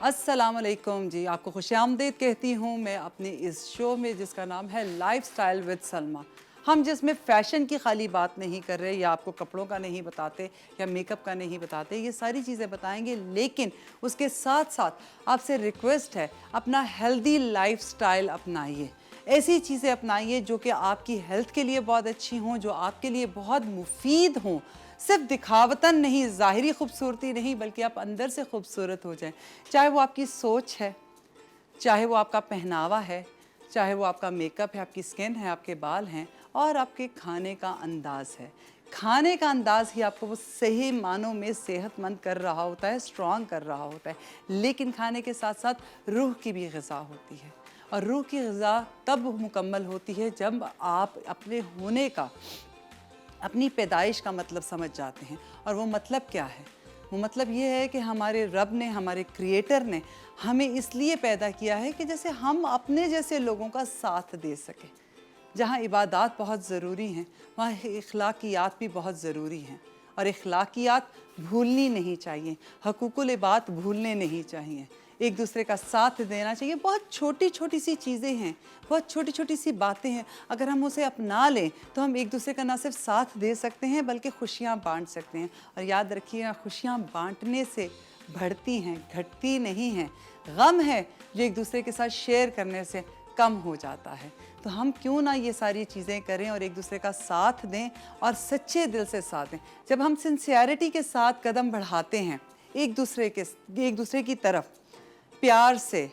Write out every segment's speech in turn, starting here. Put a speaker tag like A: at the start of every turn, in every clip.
A: अस्सलामुअलैकुम जी, आपको खुशामदीद कहती हूँ मैं अपने इस शो में जिसका नाम है लाइफस्टाइल विद सलमा। हम जिसमें फ़ैशन की खाली बात नहीं कर रहे या आपको कपड़ों का नहीं बताते या मेकअप का नहीं बताते, ये सारी चीज़ें बताएंगे, लेकिन उसके साथ साथ आपसे रिक्वेस्ट है अपना हेल्दी लाइफस्टाइल अपनाइए। ऐसी चीज़ें अपनाइए जो कि आपकी हेल्थ के लिए बहुत अच्छी हों, जो आपके लिए बहुत मुफीद हों। सिर्फ दिखावतन नहीं, ज़ाहिरी खूबसूरती नहीं, बल्कि आप अंदर से खूबसूरत हो जाएं। चाहे वो आपकी सोच है, चाहे वो आपका पहनावा है, चाहे वो आपका मेकअप है, आपकी स्किन है, आपके बाल हैं और आपके खाने का अंदाज़ है। खाने का अंदाज़ ही आपको वो सही मानों में सेहतमंद कर रहा होता है, स्ट्रॉन्ग कर रहा होता है। लेकिन खाने के साथ साथ रूह की भी ग़िज़ा होती है, और रूह की ग़िज़ा तब मुकम्मल होती है जब आप अपने होने का, अपनी पैदाइश का मतलब समझ जाते हैं। और वो मतलब क्या है? वो मतलब ये है कि हमारे रब ने, हमारे क्रिएटर ने हमें इसलिए पैदा किया है कि जैसे हम अपने जैसे लोगों का साथ दे सकें। जहाँ इबादत बहुत ज़रूरी हैं, वहाँ इखलाकियात भी बहुत ज़रूरी हैं, और इखलाकियात भूलनी नहीं चाहिए, हकूकुल इबाद भूलने नहीं चाहिए, एक दूसरे का साथ देना चाहिए। बहुत छोटी छोटी सी चीज़ें हैं, बहुत छोटी छोटी सी बातें हैं, अगर हम उसे अपना लें तो हम एक दूसरे का ना सिर्फ साथ दे सकते हैं बल्कि खुशियाँ बांट सकते हैं। और याद रखिएगा, खुशियाँ बांटने से बढ़ती हैं, घटती नहीं हैं। गम है जो एक दूसरे के साथ शेयर करने से कम हो जाता है। तो हम क्यों ना ये सारी चीज़ें करें और एक दूसरे का साथ दें और सच्चे दिल से साथ दें। जब हम सिंसियरिटी के साथ कदम बढ़ाते हैं एक दूसरे की तरफ, प्यार से,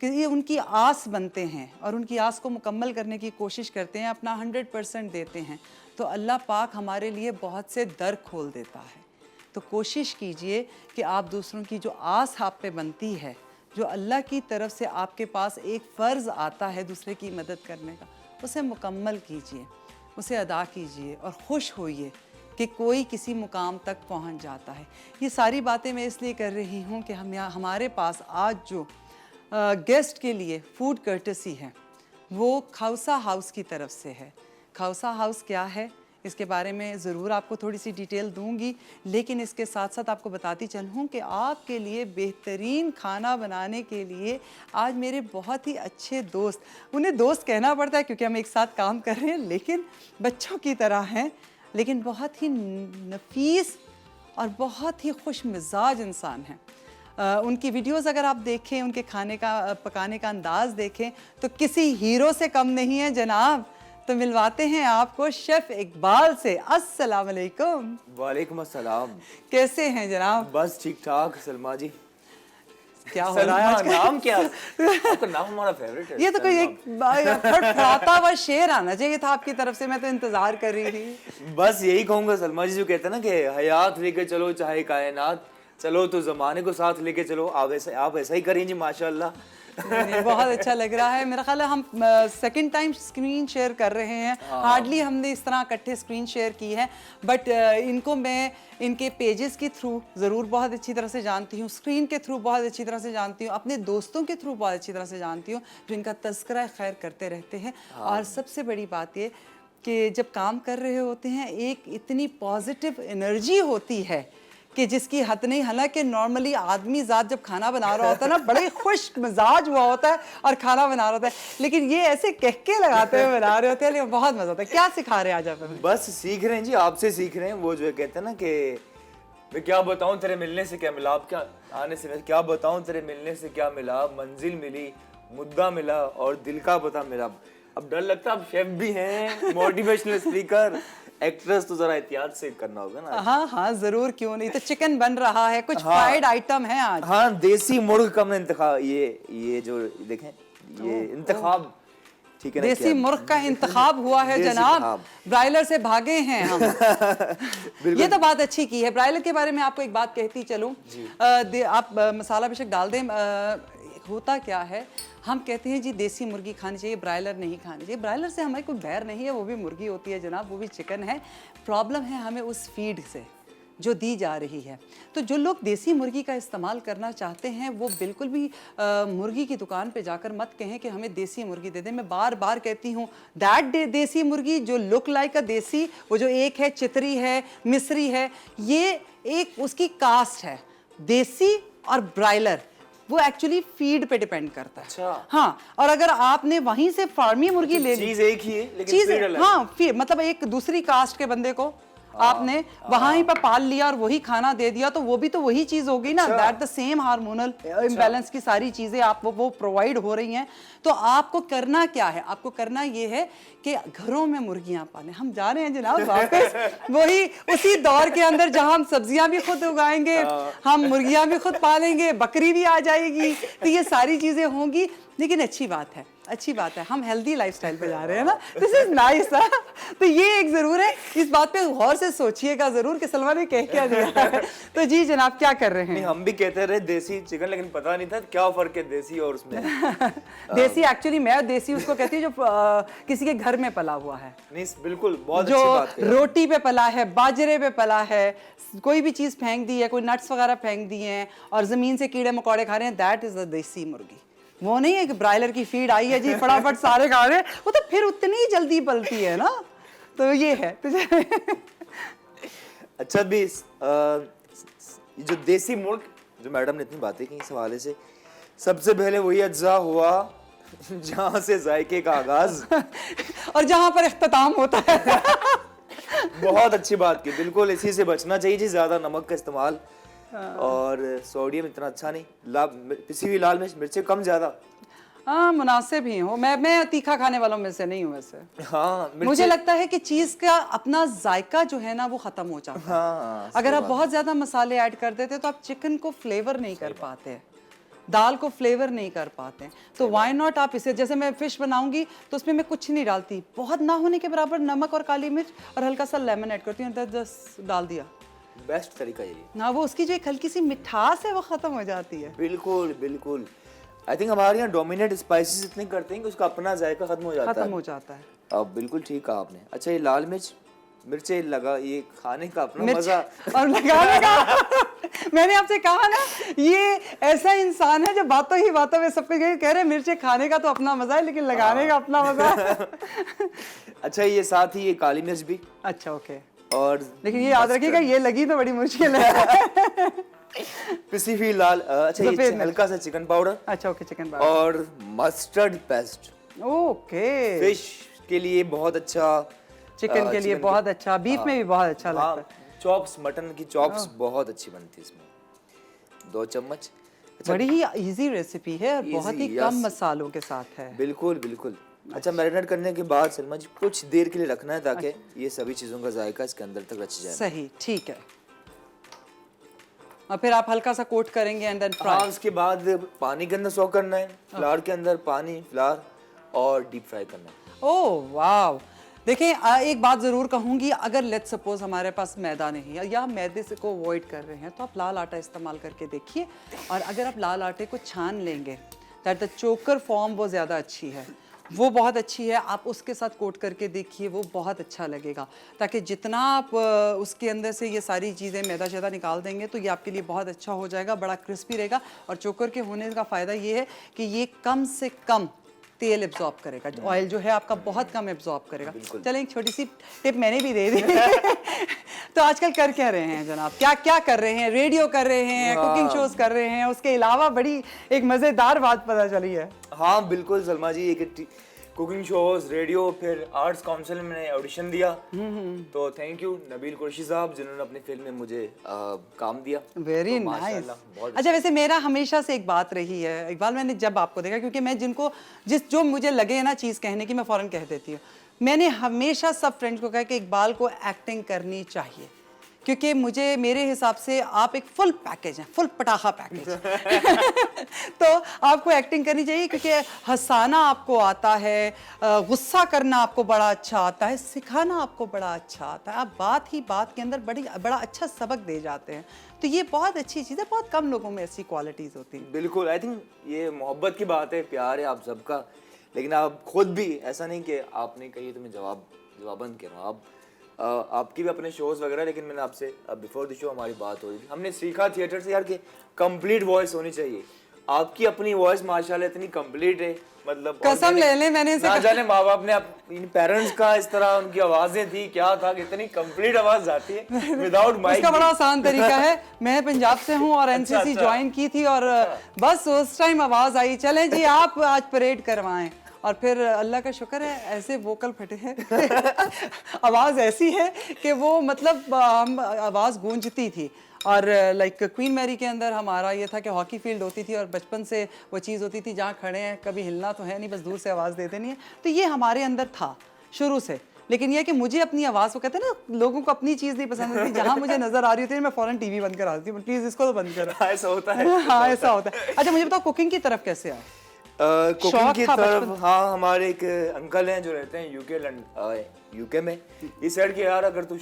A: कि ये उनकी आस बनते हैं और उनकी आस को मुकम्मल करने की कोशिश करते हैं, अपना 100% देते हैं, तो अल्लाह पाक हमारे लिए बहुत से दर खोल देता है। तो कोशिश कीजिए कि आप दूसरों की जो आस आप पे बनती है, जो अल्लाह की तरफ से आपके पास एक फ़र्ज़ आता है दूसरे की मदद करने का, उसे मुकम्मल कीजिए, उसे अदा कीजिए और खुश होइए कि कोई किसी मुकाम तक पहुंच जाता है। ये सारी बातें मैं इसलिए कर रही हूँ कि हमारे पास आज जो गेस्ट के लिए फूड कर्टसी है वो खौसा हाउस की तरफ से है। खौसा हाउस क्या है, इसके बारे में ज़रूर आपको थोड़ी सी डिटेल दूंगी, लेकिन इसके साथ साथ आपको बताती चलूँ कि आपके लिए बेहतरीन खाना बनाने के लिए आज मेरे बहुत ही अच्छे दोस्त, उन्हें दोस्त कहना पड़ता है क्योंकि हम एक साथ काम कर रहे हैं, लेकिन बच्चों की तरह हैं, लेकिन बहुत ही नफीस और बहुत ही खुश मिजाज इंसान हैं। उनकी वीडियोस अगर आप देखें, उनके खाने का पकाने का अंदाज़ देखें तो किसी हीरो से कम नहीं है जनाब। तो मिलवाते हैं आपको शेफ़ इकबाल से। अस्सलाम वालेकुम।
B: वालेकुम अस्सलाम।
A: कैसे हैं जनाब?
B: बस ठीक ठाक। सलमा जी,
A: क्या हो रहा है आजकल?
B: नाम क्या? आपका नाम हमारा फेवरेट है।
A: ये तो कोई एक फड़फड़ाता हुआ शेर आना चाहिए था आपकी तरफ से, मैं तो इंतजार कर रही थी।
B: बस यही कहूँगा सलमा जी, जो कहते हैं ना कि हयात लेके चलो चाहे कायनात चलो, तो ज़माने को साथ लेके चलो। आप ऐसा ही करें जी, माशाल्लाह।
A: नहीं, बहुत अच्छा लग रहा है। मेरा ख्याल है हम सेकंड टाइम स्क्रीन शेयर कर रहे हैं, हार्डली हमने इस तरह इकट्ठे स्क्रीन शेयर की है, बट इनको मैं इनके पेजेस के थ्रू ज़रूर बहुत अच्छी तरह से जानती हूँ, स्क्रीन के थ्रू बहुत अच्छी तरह से जानती हूँ, अपने दोस्तों के थ्रू बहुत अच्छी तरह से जानती हूँ जो इनका तज़किरा खैर करते रहते हैं। और सबसे बड़ी बात ये कि जब काम कर रहे होते हैं एक इतनी पॉजिटिव एनर्जी होती है कि जिसकी हद नहीं। हालांकि नॉर्मली आदमी ज़ात जब खाना बना रहा होता है ना, बड़े खुश मिजाज हुआ होता है और खाना बना रहा होता है, लेकिन ये ऐसे कहके लगाते हुए बना रहे होते हैं, लेकिन बहुत मज़ा आता है। क्या सिखा रहे हैं आज आप?
B: बस सीख रहे हैं जी, आपसे सीख रहे हैं। वो जो कहते हैं ना कि मैं क्या बताऊं तेरे मिलने से क्या मिला, आप क्या आने से मैं क्या बताऊं तेरे मिलने से क्या मिला, मंजिल मिली, मुद्दा मिला और दिल का पता मिला। अब डर लगता है, आप शेफ भी हैं, मोटिवेशनल स्पीकर, एक्ट्रेस, तो जरा एहतियात से करना होगा ना।
A: हाँ हाँ जरूर, क्यों नहीं। तो चिकन बन रहा है, कुछ फ्राइड आइटम है आज।
B: हाँ, देसी मुर्ग का हमने इंतखाब, ये जो देखें ये इंतखाब, ठीक है ना,
A: देसी मुर्ग का इंतखाब हुआ है जनाब, ब्रायलर से भागे हैं हम। ये तो बात अच्छी की है। ब्रायलर के बारे में आपको एक बात कहती चलूं, आप मसाला बेशक डाल दें। होता क्या है, हम कहते हैं जी देसी मुर्गी खानी चाहिए, ब्रायलर नहीं खानी चाहिए। ब्रायलर से हमें कोई बैर नहीं है, वो भी मुर्गी होती है जनाब, वो भी चिकन है। प्रॉब्लम है हमें उस फीड से जो दी जा रही है। तो जो लोग देसी मुर्गी का इस्तेमाल करना चाहते हैं वो बिल्कुल भी मुर्गी की दुकान पे जाकर मत कहें कि हमें देसी मुर्गी दे दें। मैं बार बार कहती हूँ दैट देसी मुर्गी जो लुक लाइक अ देसी, वो जो एक है चितरी है, मिस्री है, ये एक उसकी कास्ट है। देसी और ब्रायलर वो एक्चुअली फीड पे डिपेंड करता है।
B: अच्छा।
A: हाँ, और अगर आपने वहीं से फार्मी मुर्गी ले ली,
B: चीज एक ही है लेकिन
A: चीज
B: फीड अलग।
A: हाँ, फिर मतलब एक दूसरी कास्ट के बंदे को आपने वहां ही पर पाल लिया और वही खाना दे दिया, तो वो भी तो वही चीज होगी ना। That the same hormonal imbalance की सारी चीजें आप वो प्रोवाइड हो रही हैं। तो आपको करना क्या है, आपको करना ये है कि घरों में मुर्गियां पालें। हम जा रहे हैं जनाब वापस वही उसी दौर के अंदर जहां हम सब्जियां भी खुद उगाएंगे, हम मुर्गियां भी खुद पालेंगे, बकरी भी आ जाएगी, तो ये सारी चीजें होंगी। लेकिन अच्छी बात है, अच्छी बात है, हम हेल्दी लाइफस्टाइल पे जा रहे हैं ना। This is nice. तो ये एक जरूर है, इस बात पे गौर से सोचिएगा जरूर कि सलमा ने कह क्या दिया है। तो जी जनाब क्या कर रहे हैं?
B: नहीं, हम भी कहते रहे देसी चिकन, लेकिन पता नहीं था क्या फर्क है देसी और उसमें।
A: देसी एक्चुअली मैं देसी उसको कहती हूँ जो किसी के घर में पला हुआ है।
B: नहीं बिल्कुल, बहुत
A: जो
B: अच्छी बात है।
A: रोटी पे पला है, बाजरे पे पला है, कोई भी चीज फेंक दी है, कोई नट्स वगैरह फेंक दिए हैं और जमीन से कीड़े मकोड़े खा रहे हैं, दैट इज द देसी मुर्गी। वो नहीं है कि ब्रायलर की फीड आई है जी फटाफट सारे खा रहे हैं, वो तो फिर उतनी ही जल्दी पलती है ना। तो ये है
B: अच्छा भी जो देसी मुर्ग, जो मैडम ने इतनी बातें की इस हवाले से, सबसे पहले वही अज्जा हुआ जहां से जायके का आगाज
A: और जहां पर इख्तिताम होता है।
B: बहुत अच्छी बात की, बिल्कुल इसी से बचना चाहिए जी, ज्यादा नमक का इस्तेमाल और सोडियम इतना अच्छा नहीं। पिसी हुई लाल मिर्चें कम ज्यादा
A: हाँ मुनासिब ही हो। मैं तीखा खाने वालों में से नहीं हूँ वैसे।
B: हाँ,
A: मुझे लगता है कि चीज का अपना जायका जो है ना वो खत्म हो जाता है।
B: हाँ,
A: अगर आप बहुत ज्यादा मसाले ऐड कर देते तो आप चिकन को फ्लेवर नहीं कर पाते, दाल को फ्लेवर नहीं कर पाते। तो व्हाई नॉट आप इसे, जैसे मैं फिश बनाऊंगी तो उसमें मैं कुछ नहीं डालती, बहुत ना होने के बराबर नमक और काली मिर्च और हल्का सा लेमन ऐड करती हूँ, जस्ट डाल दिया।
B: बेस्ट तरीका यही।
A: ना वो उसकी जो एक हल्की सी मिठास है वो खत्म हो जाती है।
B: बिल्कुल बिल्कुल। आई थिंक हमारे यहाँ डोमिनेट स्पाइसेस इतने करते हैं कि उसका अपना जायका खत्म हो जाता है।
A: खत्म हो जाता है।
B: अब बिल्कुल ठीक कहा आपने। अच्छा, ये लाल मिर्चें लगा, ये खाने का अपना मजा
A: और लगाने का मैंने आपसे कहा ना, ये ऐसा इंसान है जो बातों ही बातों में सबको कह रहे हैं मिर्चें खाने का तो अपना मजा है लेकिन लगाने का अपना मजा है।
B: अच्छा, ये साथ ही ये काली मिर्च भी।
A: अच्छा ओके।
B: और
A: लेकिन ये याद रखिएगा ये लगी तो बड़ी मुश्किल है।
B: पिसी हुई लाल, अच्छा ये हल्का सा चिकन पाउडर।
A: अच्छा ओके, चिकन पाउडर
B: और मस्टर्ड पेस्ट।
A: ओके।
B: फिश के लिए बहुत अच्छा,
A: चिकन के लिए बहुत अच्छा, बीफ में भी बहुत अच्छा लगता है।
B: चॉप्स, मटन की चॉप्स बहुत अच्छी बनती है इसमें। 2 चम्मच। अच्छा,
A: बड़ी ही इजी रेसिपी है और बहुत ही कम मसालों के साथ है।
B: बिल्कुल बिल्कुल। अच्छा, मैरिनेट करने के बाद सलमा जी कुछ देर के लिए रखना है ताकि ये सभी चीजों का जायका इसके अंदर तक रच जाए।
A: सही, ठीक है। और फिर आप हल्का सा कोट करेंगे एंड देन फ्राई।
B: हाँ, उसके बाद पानी के अंदर सॉक करना है, फ्लावर के अंदर पानी, फ्लावर और डीप फ्राई करना है।
A: ओह वाव। देखिए एक बात ज़रूर कहूँगी, अगर लेट्स सपोज हमारे पास मैदा नहीं है या मैदे से को अवॉइड कर रहे हैं तो आप लाल आटा इस्तेमाल करके देखिए। और अगर आप लाल आटे को छान लेंगे दैट द चोकर फॉर्म वो ज़्यादा अच्छी है, वो बहुत अच्छी है। आप उसके साथ कोट करके देखिए, वो बहुत अच्छा लगेगा। ताकि जितना आप उसके अंदर से ये सारी चीज़ें मैदा शैदा निकाल देंगे तो ये आपके लिए बहुत अच्छा हो जाएगा, बड़ा क्रिस्पी रहेगा। और चोकर के होने का फ़ायदा ये है कि ये कम से कम तेल एब्जॉर्ब करेगा, ऑयल जो है आपका बहुत कम एब्जॉर्ब करेगा। चलें एक छोटी सी टिप मैंने भी दे दी। तो आजकल कर क्या रहे हैं जनाब, क्या क्या कर रहे हैं? रेडियो कर रहे हैं, कुकिंग शोज कर रहे हैं, उसके अलावा बड़ी एक मज़ेदार बात पता चली है।
B: हाँ बिल्कुल सलमा जी, एक कुकिंग शोज, रेडियो, फिर आर्ट्स काउंसिल में ऑडिशन दिया। तो थैंक यू नबील कुरैशी साहब जिन्होंने अपनी फिल्म में मुझे काम दिया।
A: Very nice. अच्छा, वैसे मेरा हमेशा से एक बात रही है इकबाल, मैंने जब आपको देखा, क्योंकि मैं जो मुझे लगे ना चीज़ कहने की मैं फ़ौरन कह देती हूँ। मैंने हमेशा सब फ्रेंड्स को कहा कि इकबाल को एक्टिंग करनी चाहिए, क्योंकि मेरे हिसाब से आप एक फुल पैकेज हैं, फुल पटाखा पैकेज। तो आपको एक्टिंग करनी चाहिए क्योंकि हंसाना आपको आता है, गुस्सा करना आपको बड़ा अच्छा आता है, सिखाना आपको बड़ा अच्छा आता है। आप बात के अंदर बड़ा अच्छा सबक दे जाते हैं। तो ये बहुत अच्छी चीज़ है, बहुत कम लोगों में ऐसी क्वालिटीज़ होती हैं।
B: बिल्कुल, आई थिंक ये मोहब्बत की बात है, प्यार है आप सबका। लेकिन आप खुद भी ऐसा नहीं कि आपने कही तो मैं जवाबंद कह रहा हूँ। आप आपकी भी अपने शोज वगैरह, लेकिन मैंने आपसे बिफोर द शो हमारी बात हो रही थी, हमने सीखा थिएटर से यार कि कंप्लीट वॉइस होनी चाहिए। आपकी अपनी वॉइस माशाल्लाह इतनी कंप्लीट है, मतलब
A: कसम ले ले मैंने इसे
B: ना जाने माँ बाप ने इन पेरेंट्स का इस तरह उनकी आवाजें थी क्या था कि इतनी कंप्लीट आवाज जाती है विदाउट माइक।
A: उसका बड़ा आसान तरीका है, मैं पंजाब से हूँ और एनसीसी ज्वाइन की थी और बस उस टाइम आवाज आई चले जी आप आज परेड करवाएं, और फिर अल्लाह का शुक्र है ऐसे वोकल फटे हैं आवाज़ ऐसी है कि वो मतलब हम आवाज़ गूंजती थी। और लाइक क्वीन मैरी के अंदर हमारा ये था कि हॉकी फील्ड होती थी और बचपन से वो चीज़ होती थी जहाँ खड़े हैं कभी हिलना तो है नहीं, बस दूर से आवाज़ दे देनी है, तो ये हमारे अंदर था शुरू से। लेकिन ये कि मुझे अपनी आवाज़, वो कहते हैं ना लोगों को अपनी चीज़ नहीं पसंद होती, जहाँ मुझे नज़र आ रही होती है मैं फ़ौरन टीवी बंद करा देती हूँ, प्लीज़ इसको तो बंद करो।
B: ऐसा होता है।
A: हाँ ऐसा होता है। अच्छा मुझे बताओ कुकिंग की तरफ कैसे आए?
B: कुकिंग की तरफ, हाँ हमारे एक अंकल हैं जो रहते हैं यूके में, ये सेड कि यार अगर तू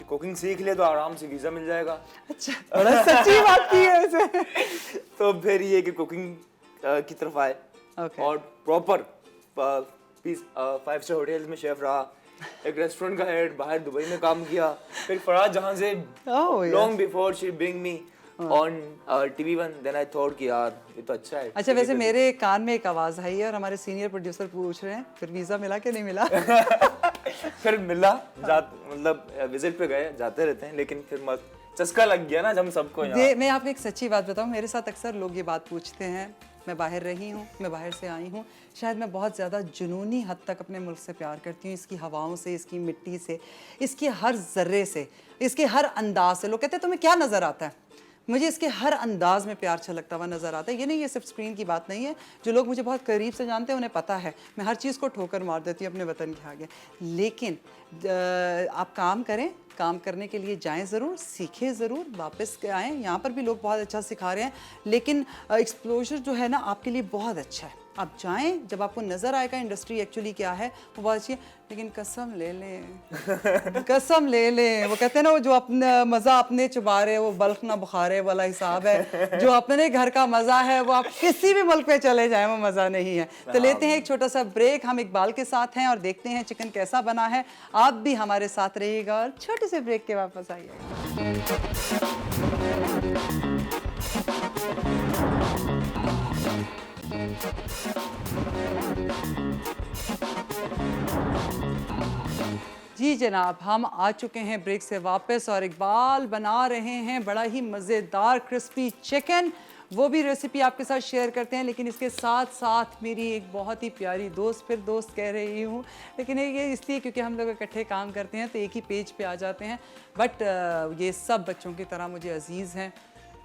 B: कुकिंग सीख ले तो आराम से वीजा मिल जाएगा।
A: अच्छा बड़ा सच्ची बात की है वैसे।
B: तो फिर ये कि कुकिंग की तरफ आए और प्रॉपर 5 स्टार होटल्स में शेफ रहा, एक रेस्टोरेंट का हेड, बाहर दुबई में काम किया, फिर फराज जहां से long before she bring me on TV1, then I thought कि यार ये तो अच्छा है।
A: अच्छा वैसे मेरे कान में एक आवाज़ आई है और हमारे सीनियर प्रोड्यूसर पूछ रहे हैं फिर वीज़ा मिला कि नहीं मिला?
B: फिर मिला, मतलब विजिट पे गए, जाते रहते हैं, लेकिन फिर चस्का लग गया ना जब सबको यहाँ।
A: मैं आपको एक सच्ची बात बताऊं, मेरे साथ अक्सर लोग ये बात पूछते हैं, मैं बाहर रही हूँ, मैं बाहर से आई हूँ, शायद मैं बहुत ज़्यादा जुनूनी हद तक अपने मुल्क से प्यार करती हूँ, इसकी हवाओं से, इसकी मिट्टी से, इसके हर ज़र्रे से, इसके हर अंदाज से। लोग कहते हैं तुम्हें क्या नज़र आता है, मुझे इसके हर अंदाज में प्यार छलकता हुआ नज़र आता है। ये नहीं, ये सिर्फ स्क्रीन की बात नहीं है, जो लोग मुझे बहुत करीब से जानते हैं उन्हें पता है मैं हर चीज़ को ठोकर मार देती हूँ अपने वतन के आगे। लेकिन आप काम करें, काम करने के लिए जाएं ज़रूर, सीखें ज़रूर, वापस आएँ। यहाँ पर भी लोग बहुत अच्छा सिखा रहे हैं, लेकिन एक्सपोजर जो है ना आपके लिए बहुत अच्छा है। आप जाएं, जब आपको नज़र आएगा इंडस्ट्री एक्चुअली क्या है वो बहुत अच्छी है, लेकिन कसम ले लें कसम ले लें, वो कहते हैं ना वो जो अपना मज़ा अपने चुबा रहे वो बल्क ना बुखारे वाला हिसाब है। जो अपने घर का मज़ा है वो आप किसी भी मुल्क पे चले जाएं वो मज़ा नहीं है। तो लेते हैं एक छोटा सा ब्रेक, हम इकबाल के साथ हैं और देखते हैं चिकन कैसा बना है। आप भी हमारे साथ रहिएगा और छोटे से ब्रेक के वापस आइएगा। जी जनाब, हम आ चुके हैं ब्रेक से वापस और इकबाल बना रहे हैं बड़ा ही मज़ेदार क्रिस्पी चिकन। वो भी रेसिपी आपके साथ शेयर करते हैं, लेकिन इसके साथ साथ मेरी एक बहुत ही प्यारी दोस्त, फिर दोस्त कह रही हूँ, लेकिन ये इसलिए क्योंकि हम लोग इकट्ठे काम करते हैं तो एक ही पेज पे आ जाते हैं, बट ये सब बच्चों की तरह मुझे अजीज़ हैं,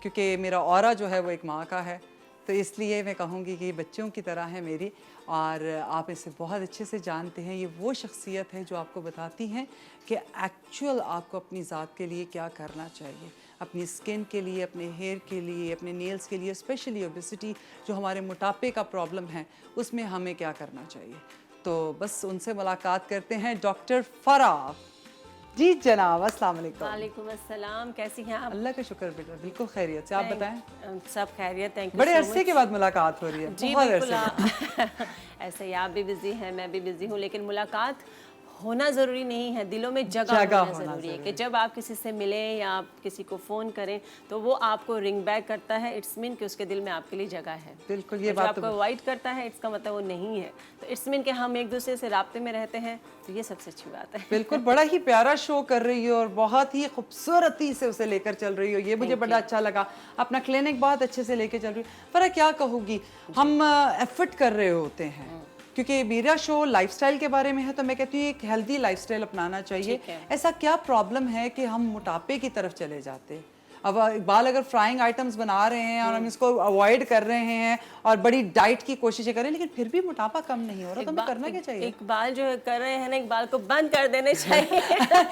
A: क्योंकि मेरा ऑरा जो है वो एक माँ का है, तो इसलिए मैं कहूँगी कि बच्चों की तरह है मेरी, और आप इसे बहुत अच्छे से जानते हैं। ये वो शख्सियत है जो आपको बताती हैं कि एक्चुअल आपको अपनी ज़ात के लिए क्या करना चाहिए, अपनी स्किन के लिए, अपने हेयर के लिए, अपने नेल्स के लिए, स्पेशली ओबेसिटी जो हमारे मोटापे का प्रॉब्लम है उसमें हमें क्या करना चाहिए। तो बस उनसे मुलाकात करते हैं। डॉक्टर फराह जी जनाब, अस्सलाम वालेकुम।
C: वालेकुम अस्सलाम, कैसी हैं आप?
A: अल्लाह का शुक्र बेटा, बिल्कुल खैरियत से। आप बताएं?
C: सब खैरियत, थैंक यू।
A: बड़े अरसे के बाद मुलाकात हो रही है।
C: जी बिल्कुल। ऐसे ही आप भी बिजी हैं, मैं भी बिजी हूँ, लेकिन मुलाकात होना ज़रूरी नहीं है, दिलों में जगह होना ज़रूरी है कि जब आप किसी से मिलें या आप किसी को फ़ोन करें तो वो आपको रिंग बैक करता है, इट्स मीन कि उसके दिल में आपके लिए जगह है।
A: बिल्कुल, ये बात
C: आपको अवॉइड करता है इसका मतलब वो नहीं है, तो इट्स मीन कि हम एक दूसरे से राब्ते में रहते हैं, तो ये सबसे अच्छी बात है।
A: बिल्कुल, बड़ा ही प्यारा शो कर रही हो और बहुत ही खूबसूरती से उसे लेकर चल रही हो, ये मुझे बड़ा अच्छा लगा। अपना क्लिनिक बहुत अच्छे से लेकर चल रही हो। पर क्या कहूँगी, हम एफर्ट कर रहे होते हैं क्योंकि मेरा शो लाइफस्टाइल के बारे में है, तो मैं कहती हूँ एक हेल्दी लाइफस्टाइल अपनाना चाहिए। ऐसा क्या प्रॉब्लम है कि हम मोटापे की तरफ चले जाते हैं? अब इकबाल अगर फ्राइंग आइटम्स बना रहे हैं और हम इसको अवॉइड कर रहे हैं और बड़ी डाइट की कोशिशें कर रहे हैं, लेकिन फिर भी मोटापा कम नहीं हो रहा, तो हमें करना क्या चाहिए?
C: इकबाल जो कर रहे हैं ना, इकबाल को बंद कर देने चाहिए।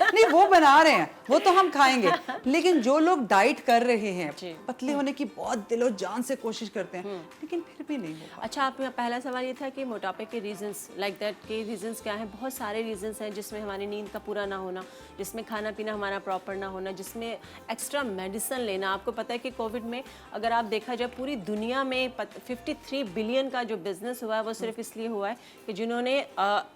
A: नहीं, वो बना रहे हैं, वो तो हम खाएंगे, लेकिन जो लोग डाइट कर रहे हैं, पतले होने की बहुत दिलो जान से कोशिश करते हैं, लेकिन फिर भी नहीं होगा।
C: अच्छा, आपका पहला सवाल ये था कि मोटापे के रीजंस लाइक दैट के रीजंस क्या हैं? बहुत सारे रीजंस हैं, जिसमें हमारी नींद का पूरा ना होना, जिसमें खाना पीना हमारा प्रॉपर ना होना, जिसमें एक्स्ट्रा मेडिसिन मेडिसिन लेना। आपको पता है कि कोविड में अगर आप देखा जाए पूरी दुनिया में 53 बिलियन का जो बिजनेस हुआ है वो सिर्फ इसलिए हुआ है कि जिन्होंने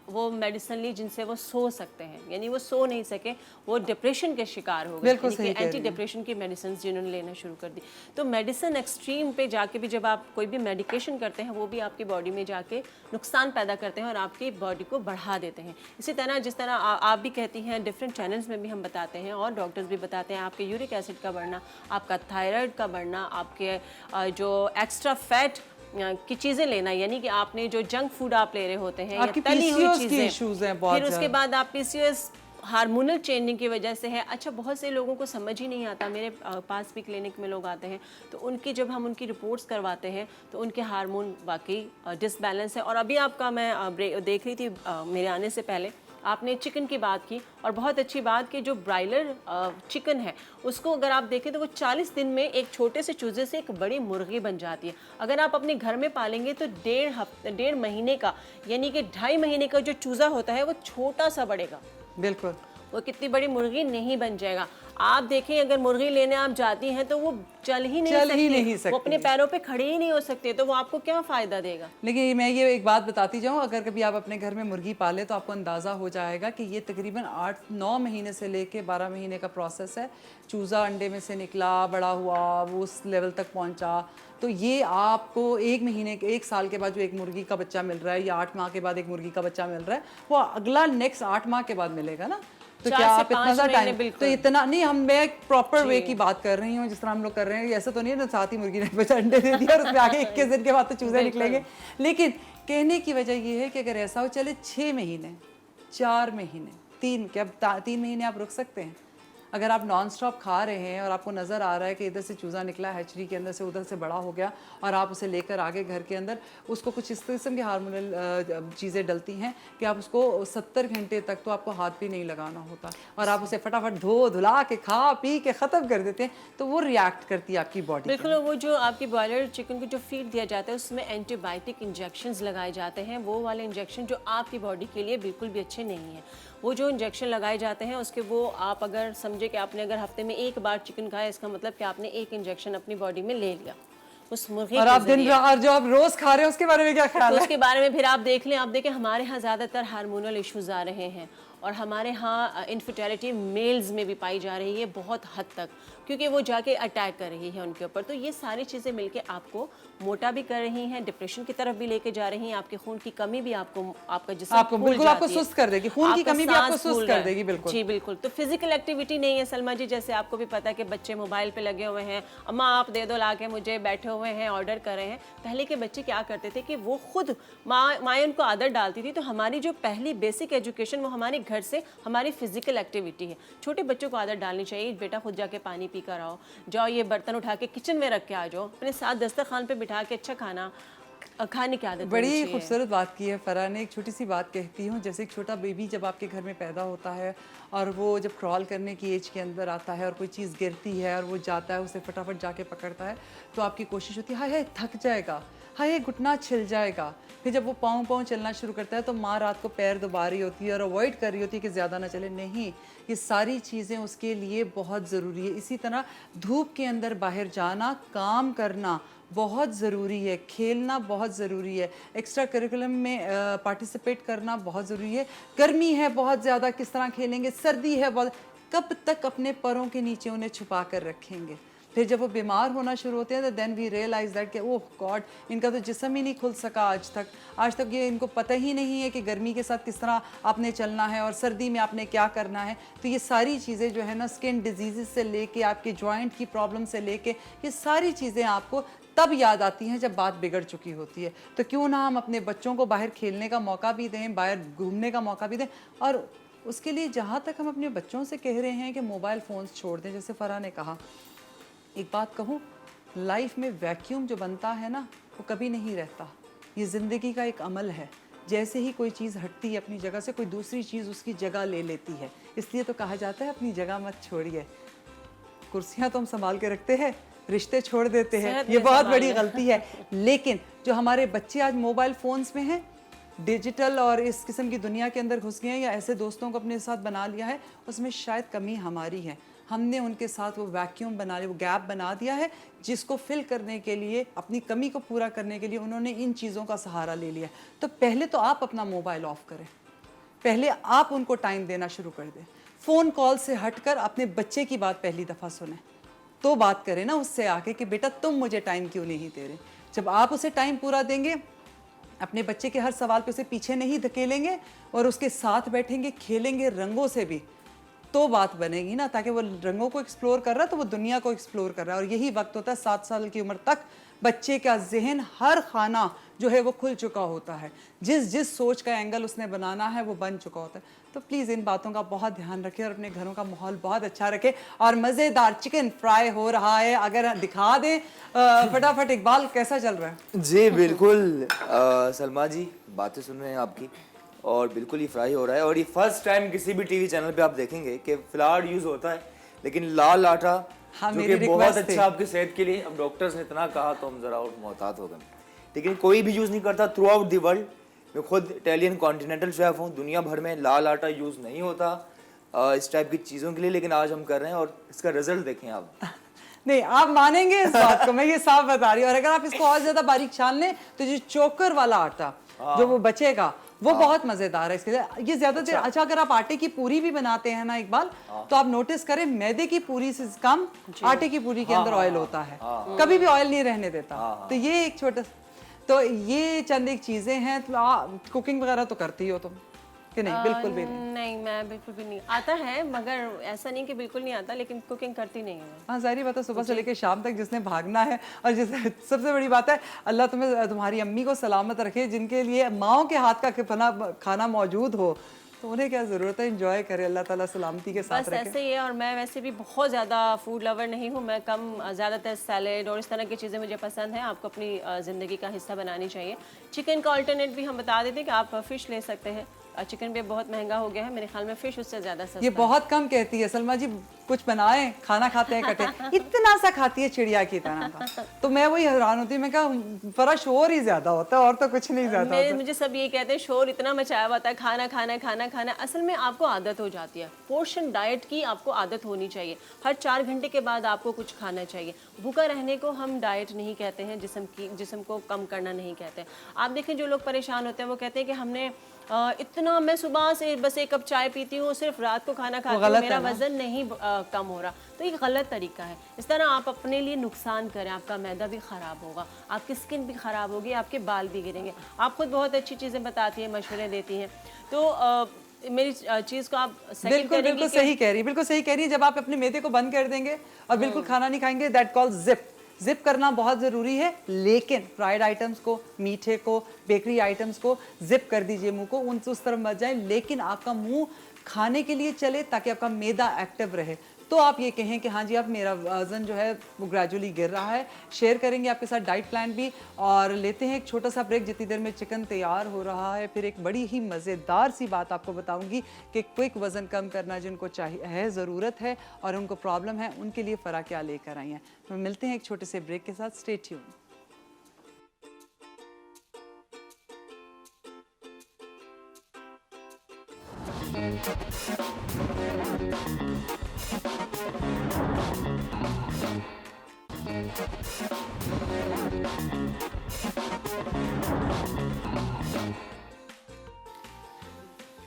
C: वो मेडिसिन ली जिनसे वो सो सकते हैं, यानी वो सो नहीं सके, वो डिप्रेशन के शिकार हो गए, यानी कि एंटी डिप्रेशन की मेडिसिन जिन्होंने लेना शुरू कर दी। तो मेडिसिन एक्सट्रीम पे जाके भी जब आप कोई भी मेडिकेशन करते हैं वो भी आपकी बॉडी में जाके नुकसान पैदा करते हैं और आपकी बॉडी को बढ़ा देते हैं। इसी तरह जिस तरह आप भी कहती हैं, डिफरेंट चैनल्स में भी हम बताते हैं और डॉक्टर्स भी बताते हैं, आपके यूरिक एसिड का बढ़ना, आपका थायराइड का बढ़ना, आपके जो एक्स्ट्रा फैट की चीज़ें लेना, यानी कि आपने जो जंक फूड आप ले रहे होते हैं या तली हुई चीज़ें, फिर उसके बाद आप पीसीओएस हार्मोनल चेंजिंग की वजह से है। अच्छा, बहुत से लोगों को समझ ही नहीं आता, मेरे पास भी क्लिनिक में लोग आते हैं तो उनकी जब हम उनकी रिपोर्ट्स करवाते हैं तो उनके हार्मोन वाकई डिसबैलेंस है। और अभी आपका मैं देख रही थी मेरे आने से पहले आपने चिकन की बात की, और बहुत अच्छी बात कि जो ब्रायलर चिकन है उसको अगर आप देखें तो वो 40 दिन में एक छोटे से चूजे से एक बड़ी मुर्गी बन जाती है। अगर आप अपने घर में पालेंगे तो 1.5 महीने का, यानी कि 2.5 महीने का जो चूज़ा होता है वो छोटा सा बढ़ेगा,
A: बिल्कुल
C: वो कितनी बड़ी मुर्गी नहीं बन जाएगा। आप देखें अगर मुर्गी लेने आप जाती हैं तो वो चल ही नहीं सकती, वो अपने पैरों पे खड़ी ही नहीं हो सकती, तो वो आपको क्या फ़ायदा देगा।
A: लेकिन मैं ये एक बात बताती जाऊँ, अगर कभी आप अपने घर में मुर्गी पाले तो आपको अंदाज़ा हो जाएगा कि ये तकरीबन 8-9 महीने से लेके 12 महीने का प्रोसेस है। चूज़ा अंडे में से निकला, बड़ा हुआ, वो उस लेवल तक पहुँचा, तो ये आपको 1 साल के बाद जो एक मुर्गी का बच्चा मिल रहा है या 8 माह के बाद एक मुर्गी का बच्चा मिल रहा है, वो अगला नेक्स्ट 8 माह के बाद मिलेगा ना। तो क्या आप इतना सा टाइम, तो इतना नहीं, मैं एक प्रॉपर वे की बात कर रही हूँ जिस तरह हम लोग कर रहे हैं। ऐसा तो नहीं है ना साथ ही मुर्गी ने बच्चा अंडे दे दिया और उसमें आगे 21 दिन के बाद तो चूजे निकलेंगे। लेकिन कहने की वजह ये है कि अगर ऐसा हो, चले 6 महीने, 4 महीने, 3 महीने आप रुक सकते हैं। अगर आप नॉन स्टॉप खा रहे हैं और आपको नज़र आ रहा है कि इधर से चूज़ा निकला हैचरी के अंदर से, उधर से बड़ा हो गया, और आप उसे लेकर आगे घर के अंदर, उसको कुछ इस किस्म की हार्मोनल चीज़ें डलती हैं कि आप उसको 70 घंटे तक तो आपको हाथ भी नहीं लगाना होता, और आप उसे फटाफट धुला के खा पी के ख़त्म कर देते हैं, तो वो रिएक्ट करती है आपकी बॉडी।
C: बिल्कुल, वो जो आपकी बॉयलर चिकन को जो फीड दिया जाता है उसमें एंटीबायोटिक इंजेक्शंस लगाए जाते हैं, वो वाले इंजेक्शन जो आपकी बॉडी के लिए बिल्कुल भी अच्छे नहीं हैं। वो जो इंजेक्शन लगाए जाते हैं उसके, वो आप अगर समझे कि आपने अगर हफ्ते में 1 बार चिकन खाया, इसका मतलब कि आपने 1 इंजेक्शन अपनी बॉडी में ले लिया उस मुर्गी, और आप
A: और जो आप रोज खा रहे हैं उसके बारे में क्या ख्याल है?
C: उसके बारे में फिर आप देख लें, आप देखें हमारे यहाँ ज़्यादातर हार्मोनल इश्यूज आ रहे हैं और हमारे यहाँ इनफर्टिलिटी मेल्स में भी पाई जा रही है बहुत हद तक, क्योंकि वो जाके अटैक कर रही है उनके ऊपर। तो ये सारी चीज़ें मिलके आपको मोटा भी कर रही हैं, डिप्रेशन की तरफ भी लेके जा रही हैं, आपके खून की कमी भी आपका जिस्म
A: आपको बिल्कुल आपको सुस्त कर देगी, खून की कमी भी आपको सुस्त कर देगी। बिल्कुल
C: जी बिल्कुल। तो फिजिकल एक्टिविटी नहीं है सलमा जी, जैसे आपको भी पता है कि बच्चे मोबाइल पे लगे हुए हैं, अम्मा आप दे दो ला के मुझे, बैठे हुए हैं, ऑर्डर कर रहे हैं। पहले के बच्चे क्या करते थे कि वो खुद माँ उनको आदत डालती थी। तो हमारी जो पहली बेसिक एजुकेशन वो हमारे घर से, हमारी फिजिकल एक्टिविटी है। छोटे बच्चों को आदत डालनी चाहिए, बेटा खुद जाके पानी पी कर आओ, जाओ ये बर्तन उठा के किचन में रख के आ जाओ, अपने साथ दस्तरखान पे बिठा के अच्छा खाना खाने की आदत।
A: बड़ी खूबसूरत बात की है फरहा ने। एक छोटी सी बात कहती हूँ, जैसे एक छोटा बेबी जब आपके घर में पैदा होता है और वो जब क्रॉल करने की एज के अंदर आता है और कोई चीज़ गिरती है और वो जाता है, उसे फटाफट जाके पकड़ता है, तो आपकी कोशिश होती है हाय हाय थक जाएगा, हाय घुटना छिल जाएगा। फिर जब वो पाँव चलना शुरू करता है तो माँ रात को पैर दबा रही होती है और अवॉइड कर रही होती है कि ज़्यादा ना चले। नहीं, ये सारी चीज़ें उसके लिए बहुत ज़रूरी है। इसी तरह धूप के अंदर बाहर जाना, काम करना बहुत ज़रूरी है, खेलना बहुत ज़रूरी है, एक्स्ट्रा करिकुलम में पार्टिसिपेट करना बहुत ज़रूरी है। गर्मी है बहुत ज़्यादा, किस तरह खेलेंगे, सर्दी है बहुत, कब तक अपने पैरों के नीचे उन्हें छुपा कर रखेंगे। फिर जब वो बीमार होना शुरू होते हैं तो देन वी रियलाइज दैट कि ओह गॉड, इनका तो जिस्म ही नहीं खुल सका आज तक ये इनको पता ही नहीं है कि गर्मी के साथ किस तरह आपने चलना है और सर्दी में आपने क्या करना है। तो ये सारी चीज़ें जो है ना, स्किन डिजीज़ से लेके आपके जॉइंट की प्रॉब्लम से लेके, ये सारी चीज़ें आपको तब याद आती हैं जब बात बिगड़ चुकी होती है। तो क्यों ना हम अपने बच्चों को बाहर खेलने का मौका भी दें, बाहर घूमने का मौका भी दें। और उसके लिए जहाँ तक हम अपने बच्चों से कह रहे हैं कि मोबाइल फ़ोन्स छोड़ दें, जैसे फरहा ने कहा, एक बात कहूँ, लाइफ में वैक्यूम जो बनता है ना वो कभी नहीं रहता। ये ज़िंदगी का एक अमल है। जैसे ही कोई चीज़ हटती है अपनी जगह से, कोई दूसरी चीज़ उसकी जगह ले लेती है। इसलिए तो कहा जाता है अपनी जगह मत छोड़िए। कुर्सियाँ तो हम संभाल के रखते हैं, रिश्ते छोड़ देते हैं, ये बहुत बड़ी गलती है। लेकिन जो हमारे बच्चे आज मोबाइल फ़ोन्स में हैं, डिजिटल और इस किस्म की दुनिया के अंदर घुस गए हैं या ऐसे दोस्तों को अपने साथ बना लिया है, उसमें शायद कमी हमारी है। हमने उनके साथ वो वैक्यूम बना लिया, वो गैप बना दिया है जिसको फिल करने के लिए, अपनी कमी को पूरा करने के लिए उन्होंने इन चीज़ों का सहारा ले लिया। तो पहले तो आप अपना मोबाइल ऑफ करें, पहले आप उनको टाइम देना शुरू कर दें। फ़ोन कॉल से हटकर अपने बच्चे की बात पहली दफ़ा सुने, तो बात करें ना उससे आके कि बेटा तुम मुझे टाइम क्यों नहीं दे रहे। जब आप उसे टाइम पूरा देंगे, अपने बच्चे के हर सवाल पे उसे पीछे नहीं धकेलेंगे और उसके साथ बैठेंगे, खेलेंगे रंगों से भी, तो बात बनेगी ना। ताकि वो रंगों को एक्सप्लोर कर रहा है तो वो दुनिया को एक्सप्लोर कर रहा है। और यही वक्त होता है 7 साल की उम्र तक बच्चे का जहन, हर खाना जो है वो खुल चुका होता है, जिस सोच का एंगल उसने बनाना है वो बन चुका होता है। तो प्लीज़ इन बातों का बहुत ध्यान रखें और अपने घरों का माहौल बहुत अच्छा रखें। और मज़ेदार चिकन फ्राई हो रहा है, अगर दिखा दें फटाफट। इकबाल कैसा चल रहा है?
B: जी बिल्कुल सलमा जी, बातें सुन रहे हैं आपकी, और बिल्कुल ही फ्राई हो रहा है। और ये फर्स्ट टाइम किसी भी टीवी चैनल पे आप देखेंगे कि फ्लावर यूज़ होता है, लेकिन लाल आटा
A: हाँ,
B: जो
A: मेरी
B: कि बहुत
A: request थी।
B: अच्छा आपकी सेहत के लिए। अब डॉक्टर्स ने इतना कहा तो हम ज़रा और मोहतात हो गए, लेकिन कोई भी यूज़ नहीं करता थ्रू आउट दी वर्ल्ड। मैं खुद इटालियन कॉन्टिनेंटल शेफ़ हूँ, दुनिया भर में लाल आटा यूज़ नहीं होता इस टाइप की चीज़ों के लिए, लेकिन आज हम कर रहे हैं और इसका रिजल्ट देखें आप।
A: नहीं, आप मानेंगे इस बात को, मैं ये साफ बता रही हूँ। और अगर आप इसको और ज्यादा बारीक छान लें तो जो चोकर वाला आटा जो वो बचेगा वो बहुत मजेदार है। इसके ये ज्यादातर अच्छा अगर आप आटे की पूरी भी बनाते हैं ना इकबाल, तो आप नोटिस करें मैदे की पूरी से कम आटे की पूरी के अंदर ऑयल होता है, कभी भी ऑयल नहीं रहने देता। तो ये एक छोटा, तो ये चंद एक चीजें हैं। तो कुकिंग वगैरह तो करती हो तुम कि नहीं? बिल्कुल भी नहीं।
C: नहीं, मैं बिल्कुल भी नहीं। आता है मगर ऐसा नहीं कि बिल्कुल नहीं आता, लेकिन कुकिंग करती नहीं हूँ मैं।
A: हाँ, जाहिर बात है, सुबह से लेकर शाम तक जिसने भागना है। और जिसे सबसे बड़ी बात है, अल्लाह तुम्हें तुम्हारी अम्मी को सलामत रखे, जिनके लिए माओ के हाथ का खाना मौजूद हो, तो उन्हें क्या ज़रूरत है, एंजॉय करे, अल्लाह ताला सलामती के साथ
C: बस
A: रखे।
C: ऐसे ही है। और मैं वैसे भी बहुत ज़्यादा फूड लवर नहीं हूँ, मैं कम, ज़्यादातर सैलेड और इस तरह की चीज़ें मुझे पसंद हैं। आपको अपनी ज़िंदगी का हिस्सा बनानी चाहिए। चिकन का अल्टरनेट भी हम बता देते हैं कि आप फ़िश ले सकते हैं। चिकन भी बहुत महंगा हो गया है, मेरे ख्याल में फ़िश उससे ज़्यादा सस्ता
A: ये बहुत कम कहती है सलमा जी, कुछ बनाए खाना खाते हैं कटे, इतना सा खाती है चिड़िया की तरह का। तो मैं वही हैरान होती हूँ, मैं कहा फरा शोर ही ज्यादा होता है और तो कुछ नहीं ज्यादा होता।
C: मुझे सब ये कहते हैं शोर इतना मचाया हुआ था, खाना खाना खाना खाना। असल में आपको आदत हो जाती है। पोर्शन डाइट की आपको आदत होनी चाहिए। हर 4 घंटे के बाद आपको कुछ खाना चाहिए। भूखा रहने को हम डाइट नहीं कहते हैं, जिस्म को कम करना नहीं कहते। आप देखें जो लोग परेशान होते हैं वो कहते हैं कि हमने इतना, मैं सुबह से बस 1 कप चाय पीती हूँ, सिर्फ रात को खाना खाती हूँ, मेरा वजन नहीं कम हो रहा। तो ये गलत तरीका है। इस तरह आप अपने लिए नुकसान करें, आपका मैदा भी ख़राब होगा, आपकी स्किन भी ख़राब होगी, आपके बाल भी गिरेंगे। आप खुद बहुत अच्छी चीज़ें बताती हैं, मशवरे देती हैं, तो मेरी चीज़ को आप
A: बिल्कुल बिल्कुल सही कह रही है, बिल्कुल सही कह रही है। जब आप अपने मैदे को बंद कर देंगे और बिल्कुल खाना नहीं खाएंगे, दैट कॉल जिप करना बहुत ज़रूरी है। लेकिन फ्राइड आइटम्स को, मीठे को, बेकरी आइटम्स को जिप कर दीजिए मुंह को, उस तरफ मत जाए। लेकिन आपका मुंह खाने के लिए चले ताकि आपका मैदा एक्टिव रहे। तो आप ये कहें कि हाँ जी अब मेरा वज़न जो है वो ग्रेजुअली गिर रहा है। शेयर करेंगे आपके साथ डाइट प्लान भी, और लेते हैं एक छोटा सा ब्रेक। जितनी देर में चिकन तैयार हो रहा है, फिर एक बड़ी ही मज़ेदार सी बात आपको बताऊंगी कि क्विक वज़न कम करना जिनको चाहिए है, ज़रूरत है और उनको प्रॉब्लम है, उनके लिए फ़रा क्या लेकर आई हैं। तो मिलते हैं एक छोटे से ब्रेक के साथ। Stay tune.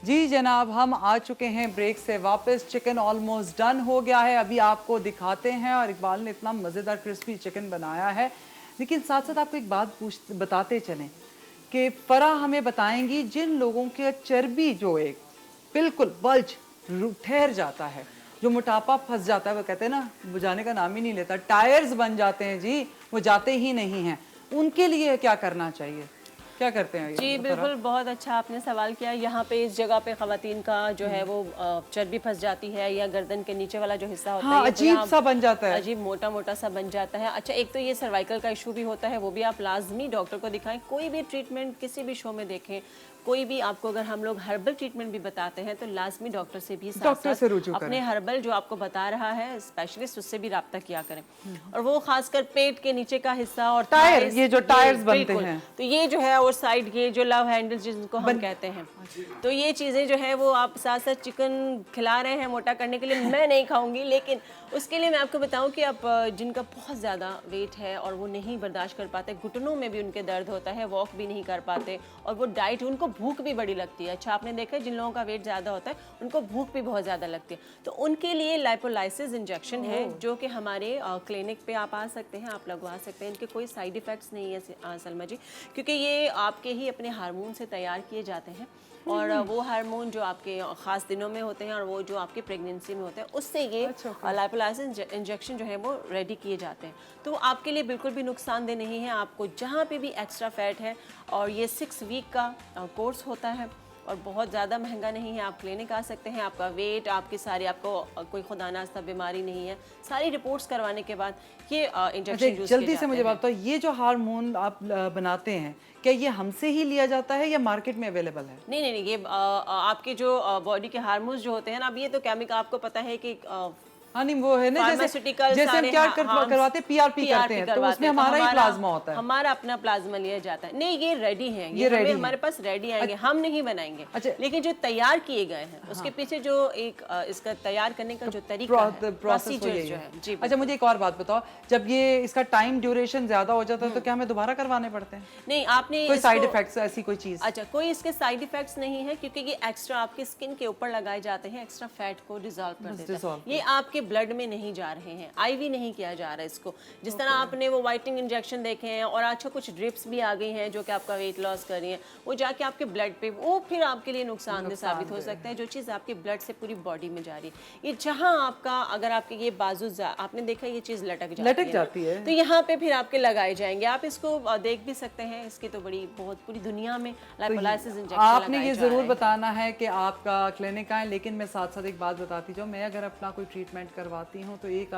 A: जी जनाब, हम आ चुके हैं ब्रेक से वापस। चिकन ऑलमोस्ट डन हो गया है, अभी आपको दिखाते हैं। और इकबाल ने इतना मज़ेदार क्रिस्पी चिकन बनाया है। लेकिन साथ साथ आपको एक बात बताते चलें कि फ़रा हमें बताएंगी जिन लोगों के चर्बी जो एक बिल्कुल बल्ज ठहर जाता है, जो मोटापा फंस जाता है, वो कहते हैं ना वो जाने का नाम ही नहीं लेता, टायर्स बन जाते हैं जी, वो जाते ही नहीं हैं, उनके लिए क्या करना चाहिए, क्या करते हैं?
C: जी बिल्कुल, बहुत अच्छा आपने सवाल किया। यहाँ पे इस जगह पे ख़वातीन का जो है वो चर्बी फंस जाती है, या गर्दन के नीचे वाला जो हिस्सा होता है
A: अजीब सा बन जाता है,
C: अजीब मोटा मोटा सा बन जाता है। अच्छा, एक तो ये सर्वाइकल का इशू भी होता है, वो भी आप लाजमी डॉक्टर को दिखाएं। कोई भी ट्रीटमेंट किसी भी शो में देखें, कोई भी आपको अगर हम लोग हर्बल ट्रीटमेंट भी बताते हैं तो लाजमी डॉक्टर से भी
A: डॉक्टर से रुजू
C: अपने हर्बल जो आपको बता रहा है स्पेशलिस्ट, उससे भी राब्ता किया करें। और वो खासकर पेट के नीचे का हिस्सा और
A: टायर,
C: thighs,
A: ये जो टायर्स बनते
C: बिल्कुल।
A: हैं,
C: तो ये जो है और साइड ये जो लव हैंडल्स जिनको हम कहते हैं, तो ये चीज़ें जो है वो आप साथ साथ चिकन खिला रहे हैं मोटा करने के लिए, मैं नहीं खाऊंगी, लेकिन उसके लिए मैं आपको बताऊं कि आप जिनका बहुत ज़्यादा वेट है और वो नहीं बर्दाश्त कर पाते, घुटनों में भी उनके दर्द होता है, वॉक भी नहीं कर पाते और वो डाइट, उनको भूख भी बड़ी लगती है। अच्छा आपने देखा है जिन लोगों का वेट ज़्यादा होता है उनको भूख भी बहुत ज़्यादा लगती है, तो उनके लिए लाइपोलाइसिस इंजेक्शन है जो कि हमारे क्लिनिक पे आप आ सकते हैं, आप लगवा सकते हैं। इनके कोई साइड इफ़ेक्ट्स नहीं है सलमा जी, क्योंकि ये आपके ही अपने हार्मोन से तैयार किए जाते हैं और वो हार्मोन जो आपके ख़ास दिनों में होते हैं और वो जो आपकी प्रेगनेंसी में होते हैं, उससे ये लाइपोलाइसिस इंजेक्शन जो है वो रेडी किए जाते हैं। तो आपके लिए बिल्कुल भी नुकसानदेह नहीं है। आपको जहाँ पे भी एक्स्ट्रा फैट है, और ये 6 वीक का कोर्स होता है और बहुत ज़्यादा महंगा नहीं है। आप क्लिनिक आ सकते हैं, आपका वेट, आपकी सारी, आपको कोई खुदा नास्ता बीमारी नहीं है, सारी रिपोर्ट्स करवाने के बाद ये इंजेक्शन
A: जल्दी से मुझे बताओ, ये जो हार्मोन आप बनाते हैं, क्या ये हमसे ही लिया जाता है या मार्केट में अवेलेबल है?
C: नहीं नहीं नहीं, ये आपके जो बॉडी के हार्मोन्स जो होते हैं ना, अब ये तो केमिकल आपको पता है कि
A: हाँ नहीं, वो है ना जैसे हम क्या करवाते हैं, पीआरपी करते हैं, तो उसमें हमारा ही प्लाज्मा होता है,
C: हमारा अपना प्लाज्मा लिया जाता है। नहीं, ये रेडी है, ये रेडी हमारे पास रेडी आएंगे, हम नहीं बनाएंगे। अच्छा, लेकिन जो तैयार किए गए हैं उसके पीछे जो एक इसका तैयार करने का जो तरीका है, प्रोसीजर जो है जी।
A: अच्छा मुझे एक और बात बताओ, जब ये इसका टाइम ड्यूरेशन ज्यादा हो जाता है तो क्या हमें दोबारा करवाने पड़ते हैं?
C: नहीं, आपने
A: कोई साइड इफेक्ट्स ऐसी कोई चीज?
C: अच्छा, कोई इसके साइड इफेक्ट्स नहीं है, क्योंकि ये एक्स्ट्रा आपकी स्किन के ऊपर लगाए जाते हैं, एक्स्ट्रा फैट को डिसॉल्व कर देते हैं। ये आपके ब्लड में नहीं जा रहे हैं, आईवी नहीं किया जा रहा है इसको। जिस तरह आपने वो वाइटनिंग इंजेक्शन देखे हैं और अच्छा कुछ ड्रिप्स भी आ गई हैं जो कि आपका वेट लॉस कर रही हैं, वो जाके आपके ब्लड पे, वो फिर आपके लिए नुकसानदेह साबित हो सकता है। जो चीज़ आपके ब्लड से पूरी बॉडी में जा रही है, ये जहाँ आपका, अगर आपके ये बाजू, आपने देखा ये चीज़ लटक जाती है, तो यहाँ पे फिर आपके लगाए जाएंगे। आप इसको देख भी सकते हैं, इसकी तो बड़ी बहुत पूरी दुनिया में लाइपोलाइसिस इंजेक्शन
A: आपने ये जरूर बताना है कि आपका क्लिनिक आए। लेकिन मैं साथ साथ एक बात बताती जाऊँ, मैं अगर अपना कोई ट्रीटमेंट करवाती हूँ तो एक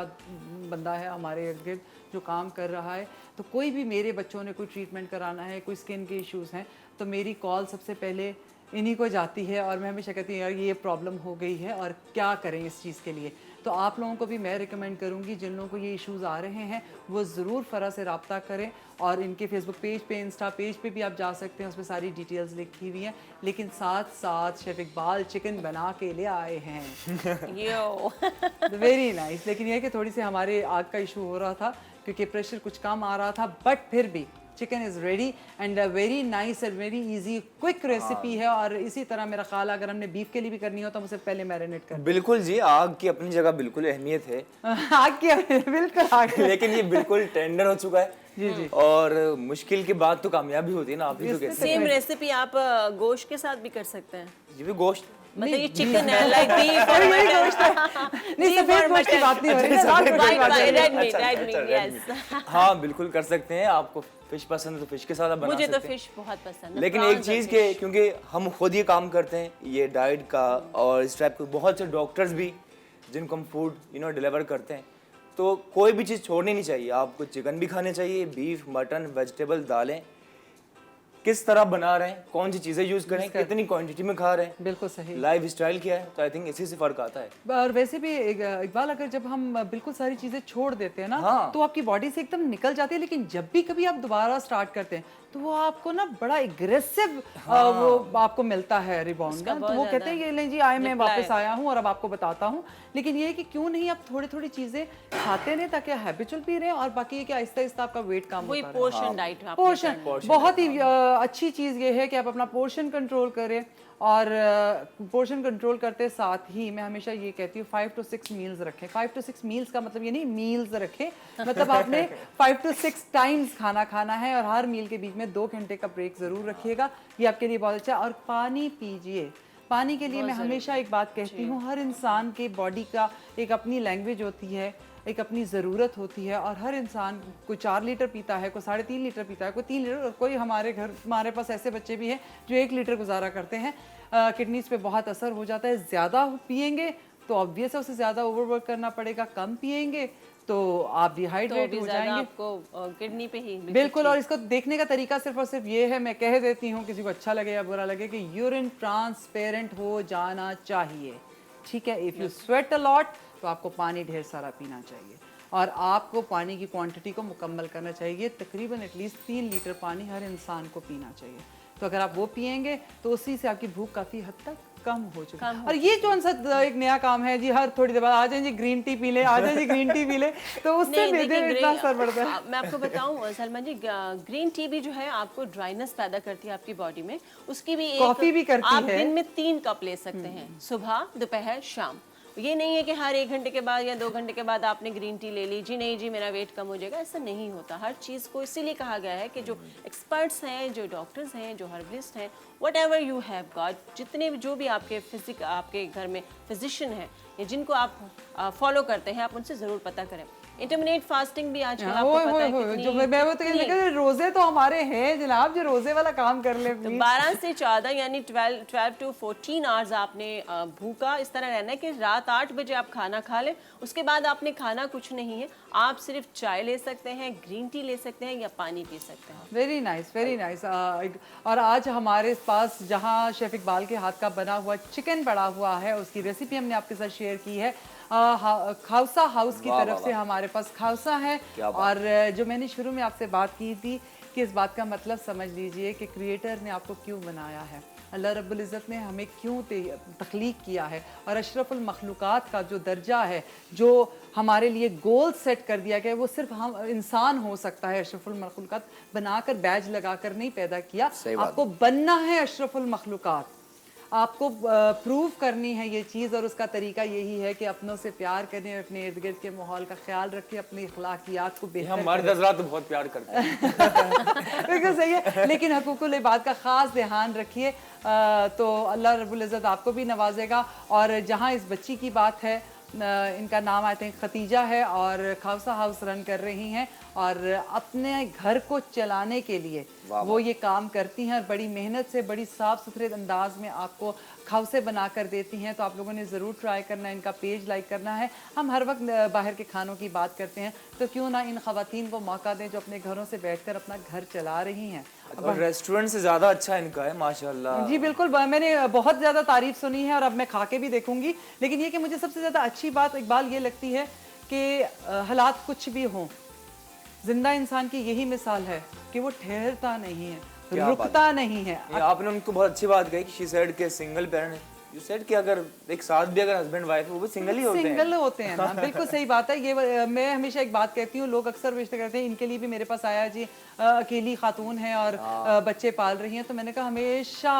A: बंदा है हमारे इर्द गिर्द जो काम कर रहा है, तो कोई भी मेरे बच्चों ने कोई ट्रीटमेंट कराना है, कोई स्किन के इश्यूज़ हैं, तो मेरी कॉल सबसे पहले इन्हीं को जाती है और मैं हमेशा कहती हूँ यार ये प्रॉब्लम हो गई है और क्या करें इस चीज़ के लिए। तो आप लोगों को भी मैं रिकमेंड करूँगी, जिन लोगों को ये इश्यूज़ आ रहे हैं वो ज़रूर फ़रा से रब्ता करें, और इनके फेसबुक पेज पे, इंस्टा पेज पे भी आप जा सकते हैं, उसमें सारी डिटेल्स लिखी हुई हैं। लेकिन साथ साथ शेफ इकबाल चिकन बना के ले आए हैं। Very nice. लेकिन ये है कि थोड़ी सी हमारे आग का इशू हो रहा था क्योंकि प्रेशर कुछ कम आ रहा था, बट फिर भी chicken is ready and very nice and very easy quick recipe है। और इसी तरह मेरा ख्याल अगर हमने बीफ के लिए भी करनी हो तो मुझे पहले मैरिनेट कर।
B: बिल्कुल जी, आग की अपनी जगह बिल्कुल अहमियत है।
A: आग की बिल्कुल आग
B: लेकिन ये बिल्कुल टेंडर हो चुका है
A: जी जी।
B: और मुश्किल के बाद तो कामयाबी होती है ना, आप ही तो कहते हैं।
C: सेम रेसिपी आप गोश्त के साथ भी कर सकते हैं।
B: ये भी गोश्त,
C: मतलब ये चिकन है, लाइक बीफ और
A: नहीं, सफेद गोश्त की बात नहीं हो रही है,
C: रेड मीट, यस।
B: हाँ बिल्कुल कर सकते हैं। आपको फिश पसंद है तो फिश के साथ आप बना सकते हैं।
C: मुझे तो फिश बहुत पसंद है।
B: लेकिन एक चीज़ के, क्योंकि हम खुद ये काम करते हैं ये डाइट का, और इस टाइप के बहुत से डॉक्टर्स भी जिनको हम फूड डिलीवर करते हैं, तो कोई भी चीज़ छोड़नी नहीं चाहिए। आपको चिकन भी खाने चाहिए, बीफ, मटन, वेजिटेबल, दालें, किस तरह बना रहे हैं, कौन सी चीज़ें यूज़ करें, कितनी क्वांटिटी में खा रहे हैं,
A: बिल्कुल सही,
B: लाइफ स्टाइल क्या है, तो आई थिंक इसी से फ़र्क आता है।
A: और वैसे भी इकबाल, अगर जब हम बिल्कुल सारी चीज़ें छोड़ देते हैं ना,
B: हाँ।
A: तो आपकी बॉडी से एकदम निकल जाती है। लेकिन जब भी कभी आप दोबारा स्टार्ट करते हैं तो वो आपको ना बड़ा एग्रेसिव वो आपको मिलता है रिबाउंड का। तो वो कहते हैं ये लें जी, मैं वापस आया हूँ और अब आपको बताता हूँ। लेकिन ये है कि क्यों नहीं आप थोड़ी थोड़ी चीज़ें खाते रहें ताकि हैबिचुअल भी रहें, और बाकी ये कि आहिस्ता आहिस्ता आपका वेट कम होता है।
C: पोर्शन डाइट,
A: पोर्शन बहुत ही अच्छी चीज़ ये है कि आप अपना पोर्शन कंट्रोल करें। और पोर्शन कंट्रोल करते साथ ही मैं हमेशा ये कहती हूँ 5 to 6 मील्स रखें। 5 to 6 मील्स का मतलब ये नहीं मील्स रखें, मतलब आपने 5 to 6 टाइम्स खाना है, और हर मील के बीच में 2 घंटे का ब्रेक ज़रूर रखिएगा। ये आपके लिए बहुत अच्छा है। और पानी पीजिए। पानी के लिए मैं हमेशा एक बात कहती हूँ, हर इंसान के बॉडी का एक अपनी लैंग्वेज होती है, एक अपनी ज़रूरत होती है, और हर इंसान कोई 4 लीटर पीता है, कोई 3.5 लीटर पीता है, कोई 3 लीटर, और कोई हमारे पास ऐसे बच्चे भी हैं जो 1 लीटर गुजारा करते हैं। किडनीज पे बहुत असर हो जाता है। ज़्यादा पिएंगे तो ऑब्वियस है उसे ज़्यादा ओवरवर्क करना पड़ेगा, कम पिएंगे तो आप
C: तो
A: डिहाइड्रेट
C: भी
A: हो
C: ज्यादा
A: जाएंगे।
C: आपको किडनी पे ही
A: बिल्कुल, और इसको देखने का तरीका सिर्फ और सिर्फ ये है, मैं कह देती हूँ, किसी को अच्छा लगे या बुरा लगे, कि यूरिन ट्रांसपेरेंट हो जाना चाहिए। ठीक है, if you sweat a lot तो आपको पानी ढेर सारा पीना चाहिए, और आपको पानी की क्वांटिटी को मुकम्मल करना चाहिए। तकरीबन एटलीस्ट 3 लीटर पानी हर इंसान को पीना चाहिए। तो अगर आप वो पियेंगे तो उसी से आपकी भूख काफ़ी हद तक कम हो चुकी है। और ये कौन सा एक नया काम है जी, हर थोड़ी देर बाद आ जाए जी ग्रीन टी पी ले, आ जाए जी ग्रीन टी पी ले, तो उससे
C: नहीं,
A: मेरे
C: देखिए,
A: इतना असर बढ़ता है।
C: मैं आपको बताऊं सलमा जी, ग्रीन टी भी जो है आपको ड्राइनेस पैदा करती है आपकी बॉडी में, उसकी भी
A: कॉफी भी करती
C: आप
A: है।
C: दिन में 3 कप ले सकते हैं, सुबह, दोपहर, शाम। ये नहीं है कि हर 1 घंटे के बाद या 2 घंटे के बाद आपने ग्रीन टी ले ली, जी नहीं जी मेरा वेट कम हो जाएगा, ऐसा नहीं होता। हर चीज़ को इसीलिए कहा गया है कि जो एक्सपर्ट्स हैं, जो डॉक्टर्स हैं, जो हर्बलिस्ट हैं, what ever you have got, जितने भी जो भी आपके घर में फिजिशियन हैं या जिनको आप फॉलो करते हैं, आप उनसे ज़रूर पता करें। इंटरमिनेट फास्टिंग भी आजकल आपको
A: ओए
C: पता
A: होए
C: है
A: होए,
C: कितनी
A: जो मैं वो तो कहने लगा, रोजे तो हमारे हैं जनाब, जो रोजे वाला काम कर ले
C: तो
A: प्लीज।
C: 12 से 14 यानी 12 टू 14 आवर्स आपने भूखा इस तरह रहना है कि रात 8 बजे आप खाना खा लें, उसके बाद आपने खाना कुछ नहीं है, आप सिर्फ चाय ले सकते हैं, ग्रीन टी ले सकते हैं या पानी पी सकते हैं।
A: Very nice, very nice. और आज हमारे पास जहाँ शेफ इकबाल के हाथ का बना हुआ चिकन पड़ा हुआ है, उसकी रेसिपी हमने आपके साथ शेयर की है। खाउसा हाउस की तरफ से हमारे पास खाउसा है। और जो मैंने शुरू में आपसे बात की थी कि इस बात का मतलब समझ लीजिए कि क्रिएटर ने आपको क्यों बनाया है, अल्लाह रब्बुल इज़्ज़त ने हमें क्यों तख्लीक किया है, और अशरफुल मखलूक़ात का जो दर्जा है, जो हमारे लिए गोल सेट कर दिया गया है, वो सिर्फ हम इंसान हो सकता है। अशरफुल मखलूक़ात बनाकर बैज लगाकर नहीं पैदा किया, आपको बनना है अशरफुल मखलूक़ात। आपको प्रूव करनी है ये चीज़, और उसका तरीका यही है कि अपनों से प्यार करें, अपने इर्द गिर्द के माहौल का ख्याल रखें, अपनी अखलाकियात को बेहतर
B: हम मर्द हज़रात तो बहुत प्यार करते हैं।
A: बिल्कुल सही है, लेकिन हकूकुल इबाद का ख़ास ध्यान रखिए, तो अल्लाह रब्बुल इज़्ज़त आपको भी नवाजेगा। और जहाँ इस बच्ची की बात है, इनका नाम आई थिंक खतीजा है, और खाउसा हाउस रन कर रही हैं, और अपने घर को चलाने के लिए वो ये काम करती हैं, और बड़ी मेहनत से, बड़ी साफ़ सुथरे अंदाज में आपको खाउसे बना कर देती हैं। तो आप लोगों ने ज़रूर ट्राई करना है, इनका पेज लाइक करना है। हम हर वक्त बाहर के खानों की बात करते हैं, तो क्यों ना इन ख़वातीन को मौका दें जो अपने घरों से बैठकर अपना घर चला रही हैं।
B: और रेस्टोरेंट से ज़्यादा अच्छा इनका है माशाल्लाह।
A: जी बिल्कुल, मैंने बहुत ज़्यादा तारीफ सुनी है, और अब मैं खा के भी देखूंगी। लेकिन ये कि मुझे सबसे ज़्यादा अच्छी बात इकबाल ये लगती है कि हालात कुछ भी हों, जिंदा इंसान की यही मिसाल है कि वो ठहरता नहीं है, रुकता नहीं है।
B: आपने उनको बहुत अच्छी बात कही कि शी सेड के सिंगल पेरेंट, यू सेड कि अगर एक साथ भी अगर हस्बैंड वाइफ है वो भी सिंगल ही होते हैं।
A: सिंगल होते हैं ना, बिल्कुल सही बात है। ये मैं हमेशा एक बात कहती हूँ, लोग अक्सर विश्वास करते हैं इनके लिए भी मेरे पास आया जी, अकेली खातून है और बच्चे पाल रही हैं, तो मैंने कहा हमेशा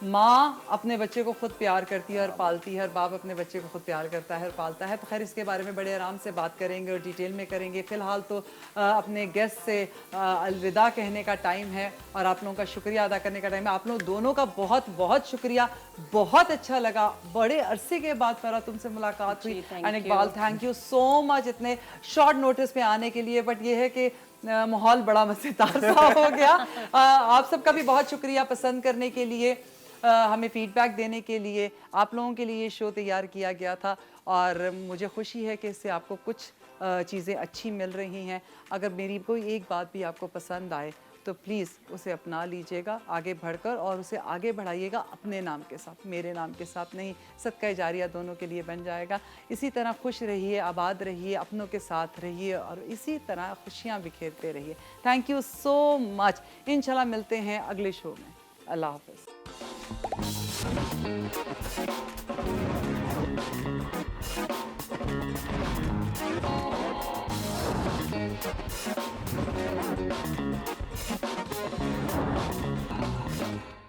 A: माँ अपने बच्चे को खुद प्यार करती है और पालती है, और बाप अपने बच्चे को खुद प्यार करता है और पालता है। तो खैर इसके बारे में बड़े आराम से बात करेंगे और डिटेल में करेंगे। फ़िलहाल तो अपने गेस्ट से अलविदा कहने का टाइम है, और आप लोगों का शुक्रिया अदा करने का टाइम है। आप लोग दोनों का बहुत बहुत शुक्रिया, बहुत अच्छा लगा, बड़े अरसे के बाद फरा तुमसे मुलाकात हुई। And Iqbal, thank you so much इतने शॉर्ट नोटिस पे आने के लिए। बट ये है कि माहौल बड़ा मज़ेदार सा हो गया। आप सबका भी बहुत शुक्रिया पसंद करने के लिए, हमें फीडबैक देने के लिए। आप लोगों के लिए ये शो तैयार किया गया था, और मुझे खुशी है कि इससे आपको कुछ चीज़ें अच्छी मिल रही हैं। अगर मेरी कोई एक बात भी आपको पसंद आए तो प्लीज़ उसे अपना लीजिएगा आगे बढ़कर, और उसे आगे बढ़ाइएगा अपने नाम के साथ, मेरे नाम के साथ नहीं। सदका जारिया दोनों के लिए बन जाएगा। इसी तरह खुश रहिए, आबाद रहिए, अपनों के साथ रहिए, और इसी तरह खुशियाँ बिखेरते रहिए। Thank you so much. इंशाल्लाह मिलते हैं अगले शो में। अल्लाह हाफ़िज़।